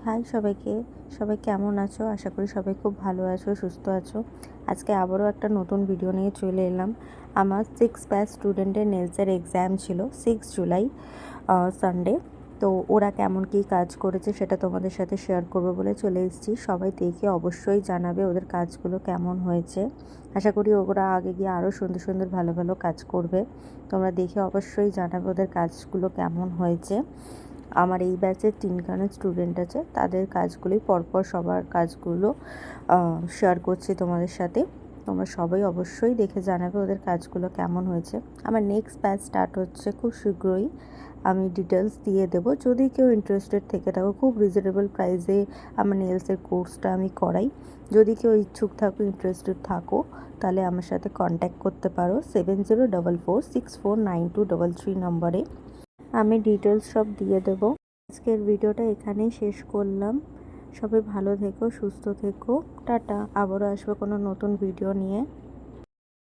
High সবাইকে। সবাই কেমন আছো? আশা করি সবাই খুব ভালো আছো, সুস্থ আছো। আজকে আবারও একটা নতুন ভিডিও নিয়ে চলে এলাম। আমার 6 ব্যাচ স্টুডেন্টের নেলসের এক্সাম ছিল 6 জুলাই সানডে। তো ওরা কেমন কী কাজ করেছে সেটা তোমাদের সাথে শেয়ার করবো বলে চলে এসেছি। সবাই দেখে অবশ্যই জানাবে ওদের কাজগুলো কেমন হয়েছে। আশা করি ওরা আগে গিয়ে আরও সুন্দর সুন্দর ভালো ভালো কাজ করবে। তোমরা দেখে অবশ্যই জানাবে ওদের কাজগুলো কেমন হয়েছে। আমার এই ব্যাচের 3খানা স্টুডেন্ট আছে, তাদের কাজগুলোই পরপর সবার কাজগুলো শেয়ার করছি তোমাদের সাথে। তোমরা সবাই অবশ্যই দেখে জানাবে ওদের কাজগুলো কেমন হয়েছে। আমার নেক্সট ব্যাচ স্টার্ট হচ্ছে খুব শীঘ্রই। আমি ডিটেলস দিয়ে দেবো। যদি কেউ ইন্টারেস্টেড থেকে থাকো, খুব রিজনেবল প্রাইসে আমার নেলসের কোর্সটা আমি করাই। যদি কেউ ইচ্ছুক থাকো, ইন্টারেস্টেড থাকো, তাহলে আমার সাথে কন্ট্যাক্ট করতে পারো 7044649233 নম্বরে। আমি ডিটেলস সব দিয়ে দেবো। আজকের ভিডিওটা এখানেই শেষ করলাম। সবাই ভালো থেকো, সুস্থ থেকো। টাটা। আবারও আসবো কোনো নতুন ভিডিও নিয়ে।